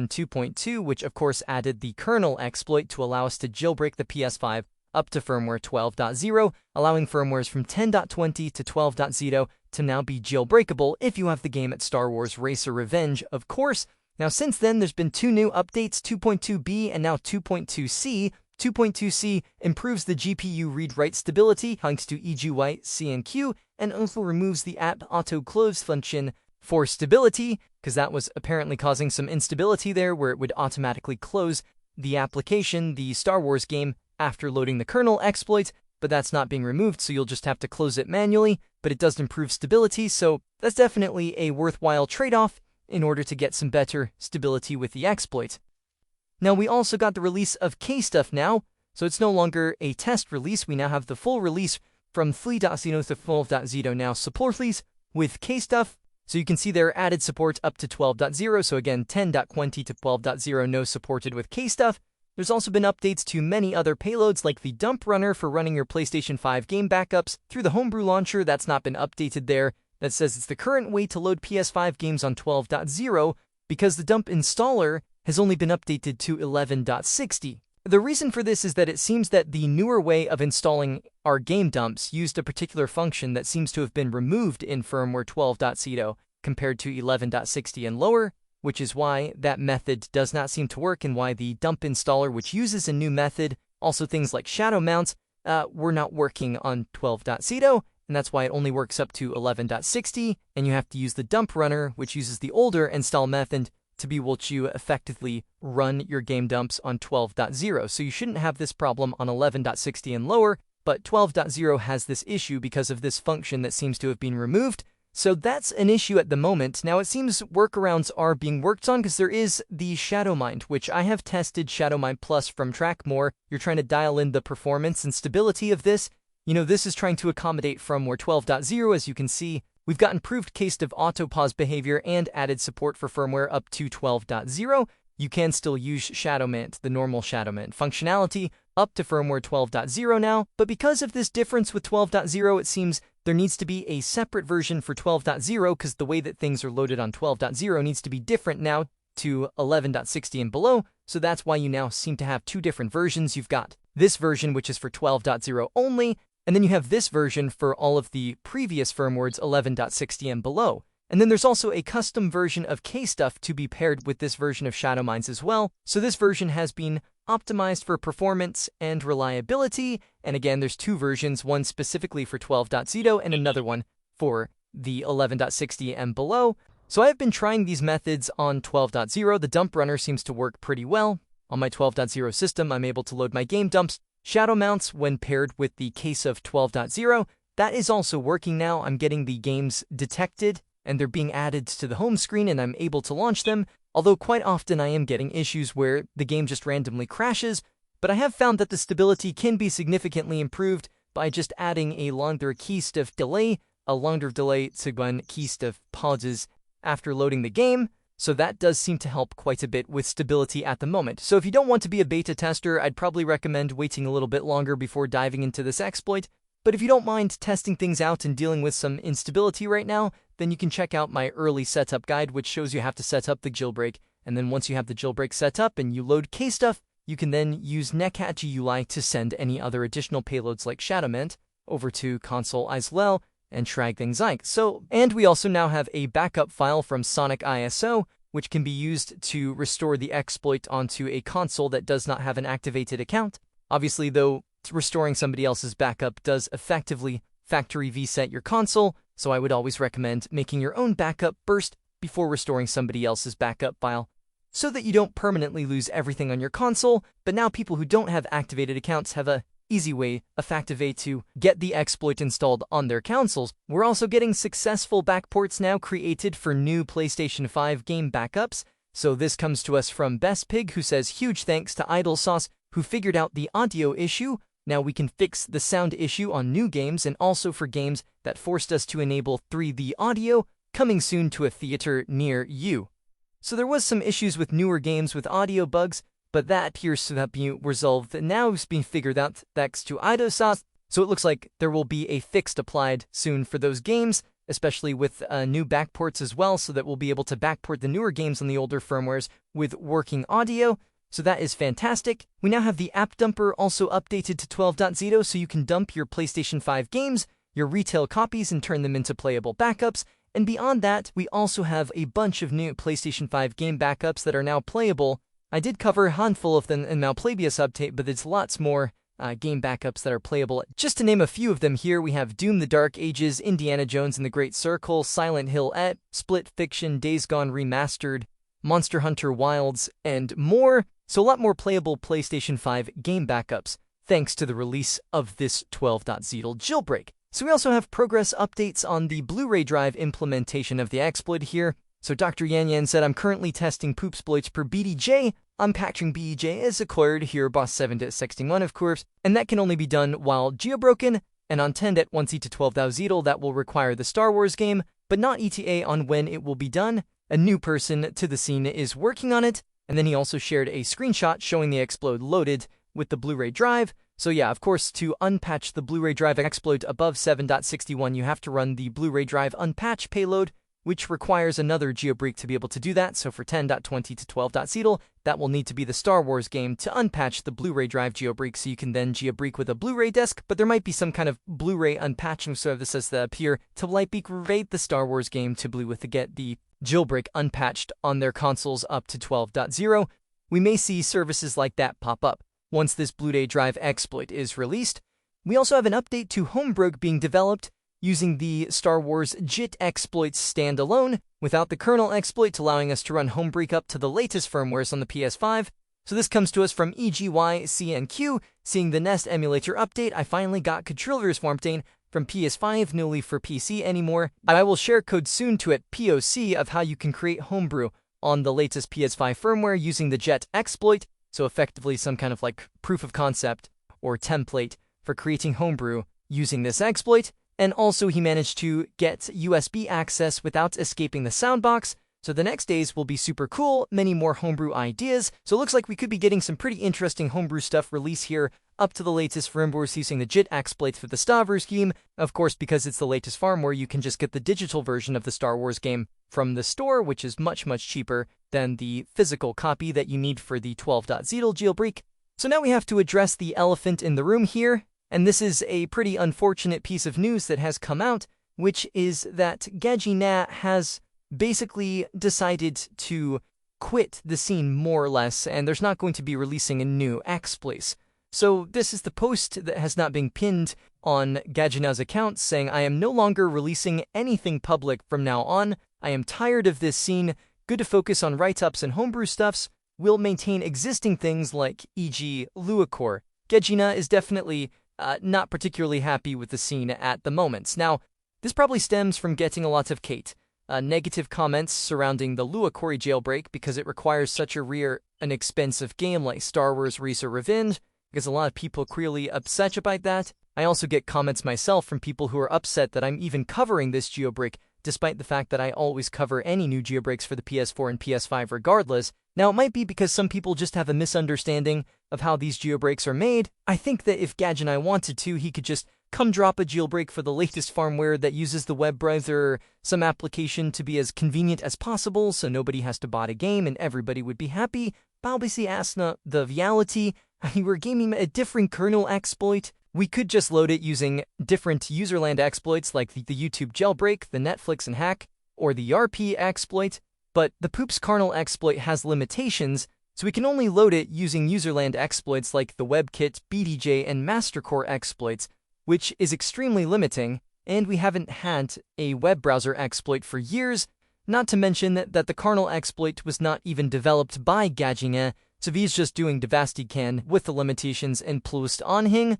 2.2, which of course added the kernel exploit to allow us to jailbreak the PS5 up to firmware 12.0, allowing firmwares from 10.20 to 12.0 to now be jailbreakable if you have the game at Luac0re Revenge, of course. Now, since then, there's been two new updates, 2.2b and now 2.2c. 2.2c improves the GPU read-write stability thanks to EGY CNQ, and also removes the app auto-close function for stability, because that was apparently causing some instability there, where it would automatically close the application, the Star Wars game, after loading the kernel exploit, but that's not being removed, so you'll just have to close it manually, but it does improve stability, so that's definitely a worthwhile trade-off in order to get some better stability with the exploit. Now, we also got the release of Kstuff now, so it's no longer a test release. We now have the full release from 3.0 to 12.0 now supportly with Kstuff. So you can see there added support up to 12.0, so again, 10.20 to 12.0 no supported with Kstuff. There's also been updates to many other payloads like the dump runner for running your PlayStation 5 game backups through the Homebrew launcher. That's not been updated there. That says it's the current way to load PS5 games on 12.0 because the dump installer has only been updated to 11.60. The reason for this is that it seems that the newer way of installing our game dumps used a particular function that seems to have been removed in firmware 12.0 compared to 11.60 and lower, which is why that method does not seem to work and why the dump installer, which uses a new method, also things like shadow mounts, were not working on 12.0, and that's why it only works up to 11.60, and you have to use the dump runner, which uses the older install method to be able to effectively run your game dumps on 12.0. So you shouldn't have this problem on 11.60 and lower, but 12.0 has this issue because of this function that seems to have been removed. So that's an issue at the moment. Now, it seems workarounds are being worked on because there is the Shadow Mind, which I have tested Shadow Mind Plus from Trackmore. You're trying to dial in the performance and stability of this. You know, this is trying to accommodate firmware 12.0, as you can see. We've got improved Kstuff auto-pause behavior and added support for firmware up to 12.0. You can still use Shadow Mint, the normal Shadow Mint functionality, up to firmware 12.0 now, but because of this difference with 12.0, it seems there needs to be a separate version for 12.0 because the way that things are loaded on 12.0 needs to be different now to 11.60 and below, so that's why you now seem to have two different versions. You've got this version, which is for 12.0 only, and then you have this version for all of the previous firmwares 11.60 and below. And then there's also a custom version of Kstuff to be paired with this version of Shadow Minds as well. So this version has been optimized for performance and reliability. And again, there's two versions, one specifically for 12.0 and another one for the 11.60 and below. So I've been trying these methods on 12.0. The dump runner seems to work pretty well. On my 12.0 system, I'm able to load my game dumps. Shadow mounts when paired with the Kstuff 12.0. That is also working now. I'm getting the games detected and they're being added to the home screen and I'm able to launch them, although quite often I am getting issues where the game just randomly crashes, but I have found that the stability can be significantly improved by just adding a longer Kstuff delay, to when Kstuff pauses after loading the game, so that does seem to help quite a bit with stability at the moment. So if you don't want to be a beta tester, I'd probably recommend waiting a little bit longer before diving into this exploit. But if you don't mind testing things out and dealing with some instability right now, then you can check out my early setup guide, which shows you how to set up the jailbreak. And then once you have the jailbreak set up and you load Kstuff, you can then use netcat GUI to send any other additional payloads like Shadowmint over to console as well and drag things like so. And we also now have a backup file from Sonic ISO, which can be used to restore the exploit onto a console that does not have an activated account. Obviously, though, restoring somebody else's backup does effectively factory reset your console, so I would always recommend making your own backup first before restoring somebody else's backup file, so that you don't permanently lose everything on your console. But now people who don't have activated accounts have a easy way, effective way to get the exploit installed on their consoles. We're also getting successful backports now created for new PlayStation 5 game backups. So this comes to us from Best Pig, who says, huge thanks to Idle Sauce, who figured out the audio issue. Now we can fix the sound issue on new games and also for games that forced us to enable 3D audio, coming soon to a theater near you. So there was some issues with newer games with audio bugs, but that appears to have been resolved and now it's being figured out thanks to Idle Sauce. So it looks like there will be a fix applied soon for those games. especially with new backports as well, so that we'll be able to backport the newer games on the older firmwares with working audio. So that is fantastic. We now have the app dumper also updated to 12.0, so you can dump your PlayStation 5 games, your retail copies, and turn them into playable backups. And beyond that, we also have a bunch of new PlayStation 5 game backups that are now playable. I did cover a handful of them in Malplabius update, but there's lots more game backups that are playable. Just to name a few of them here, we have Doom the Dark Ages, Indiana Jones and the Great Circle, Silent Hill Et, Split Fiction, Days Gone Remastered, Monster Hunter Wilds, and more. So a lot more playable PlayStation 5 game backups, thanks to the release of this 12.0 jailbreak. So we also have progress updates on the Blu-ray drive implementation of the exploit here. So Dr. Yan Yan said, I'm currently testing poopsploits per BDJ. Unpatching BDJ is acquired here, boss 7.61 of course, and that can only be done while jailbroken, and on 10.1c to 12.0 that will require the Star Wars game, but not ETA on when it will be done. A new person to the scene is working on it, and then he also shared a screenshot showing the exploit loaded with the Blu-ray drive. So yeah, of course, to unpatch the Blu-ray drive exploit above 7.61, you have to run the Blu-ray drive unpatch payload, which requires another jailbreak to be able to do that. So for 10.20 to 12.0, that will need to be the Star Wars game to unpatch the Blu-ray drive jailbreak, so you can then jailbreak with a Blu-ray disc, but there might be some kind of Blu-ray unpatching services that appear to lightbeak the Star Wars game to be able to get the jailbreak unpatched on their consoles up to 12.0. We may see services like that pop up once this Blu-ray drive exploit is released. We also have an update to Homebrew being developed using the Star Wars JIT exploits standalone, without the kernel exploit, allowing us to run Homebrew up to the latest firmwares on the PS5. So this comes to us from EGYCNQ. Seeing the Nest emulator update, I finally got controllers Warmtain from PS5, no leave for PC anymore. I will share code soon to it POC of how you can create Homebrew on the latest PS5 firmware using the JIT exploit, so effectively some kind of like proof of concept or template for creating Homebrew using this exploit. And also he managed to get USB access without escaping the soundbox. So the next days will be super cool, many more Homebrew ideas. So it looks like we could be getting some pretty interesting Homebrew stuff released here up to the latest firmwares using the JIT exploit for the Star Wars game. Of course, because it's the latest firmware, you can just get the digital version of the Star Wars game from the store, which is much, much cheaper than the physical copy that you need for the 12.0 jailbreak. So now we have to address the elephant in the room here. And this is a pretty unfortunate piece of news that has come out, which is that Gajina has basically decided to quit the scene more or less, and there's not going to be releasing a new exploit. So this is the post that has not been pinned on Gajina's account, saying, I am no longer releasing anything public from now on. I am tired of this scene. Good to focus on write-ups and homebrew stuffs. We'll maintain existing things like e.g. Luac0re. Gajina is definitely not particularly happy with the scene at the moment. Now, this probably stems from getting a lot of negative comments surrounding the Luac0re jailbreak because it requires such a rare and expensive game like Star Wars Revenge, because a lot of people are clearly upset about that. I also get comments myself from people who are upset that I'm even covering this jailbreak, despite the fact that I always cover any new jailbreaks for the PS4 and PS5 regardless. Now, it might be because some people just have a misunderstanding of how these jailbreaks are made. I think that if Gajinai wanted to, he could just come drop a jailbreak for the latest firmware that uses the web browser or some application to be as convenient as possible so nobody has to bot a game and everybody would be happy. Obviously, asna the reality, we're gaming a different kernel exploit. We could just load it using different userland exploits like the YouTube jailbreak, the Netflix and hack, or the RP exploit, but the Poops kernel exploit has limitations, so we can only load it using userland exploits like the WebKit, BDJ, and MasterCore exploits, which is extremely limiting, and we haven't had a web browser exploit for years, not to mention that the kernel exploit was not even developed by Gajinga, so he's just doing Devastican with the limitations imposed on him.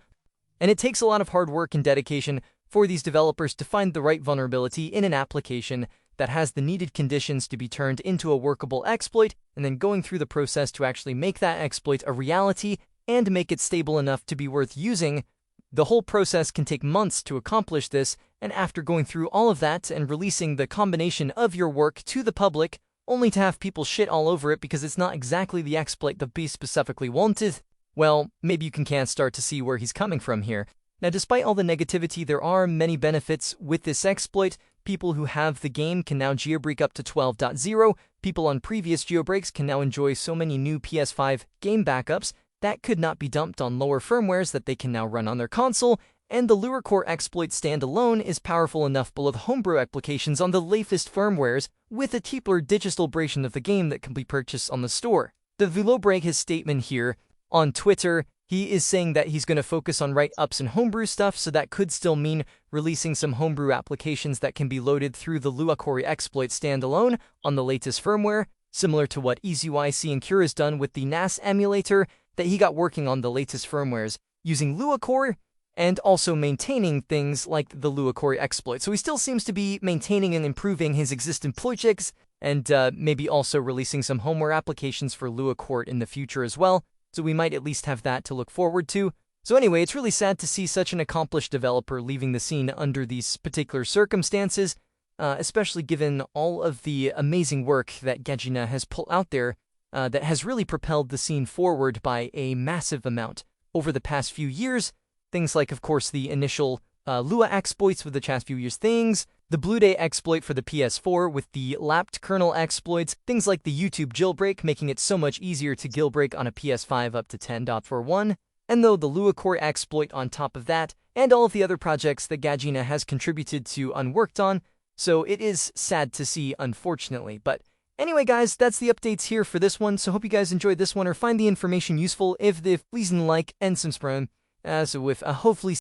And it takes a lot of hard work and dedication for these developers to find the right vulnerability in an application that has the needed conditions to be turned into a workable exploit, and then going through the process to actually make that exploit a reality and make it stable enough to be worth using. The whole process can take months to accomplish this, and after going through all of that and releasing the combination of your work to the public, only to have people shit all over it because it's not exactly the exploit the beast specifically wanted, well, maybe you can start to see where he's coming from here. Now, despite all the negativity, there are many benefits with this exploit. people who have the game can now jailbreak up to 12.0. People on previous jailbreaks can now enjoy so many new PS5 game backups that could not be dumped on lower firmwares that they can now run on their console, and the Luac0re exploit standalone is powerful enough below the Homebrew applications on the latest firmwares with a cheaper digital version of the game that can be purchased on the store. The Luac0re his statement here on Twitter, he is saying that he's going to focus on write-ups and Homebrew stuff, so that could still mean releasing some Homebrew applications that can be loaded through the Luac0re exploit standalone on the latest firmware, similar to what EasyYC and Cure has done with the NAS emulator that he got working on the latest firmwares using Luac0re, and also maintaining things like the Luac0re exploit. So he still seems to be maintaining and improving his existing projects, and maybe also releasing some homeware applications for Luac0re in the future as well. So we might at least have that to look forward to. So anyway, it's really sad to see such an accomplished developer leaving the scene under these particular circumstances, especially given all of the amazing work that Gajina has put out there that has really propelled the scene forward by a massive amount over the past few years. Things like, of course, the initial Lua exploits with the past few years things, the Blue Day exploit for the PS4 with the lapped kernel exploits, things like the YouTube jailbreak, making it so much easier to jailbreak on a PS5 up to 10.41, and though the Luac0re exploit on top of that, and all of the other projects that Gajina has contributed to unworked on, so it is sad to see, unfortunately. But anyway, guys, that's the updates here for this one, so hope you guys enjoyed this one or find the information useful. If please like and subscribe, so with hopefully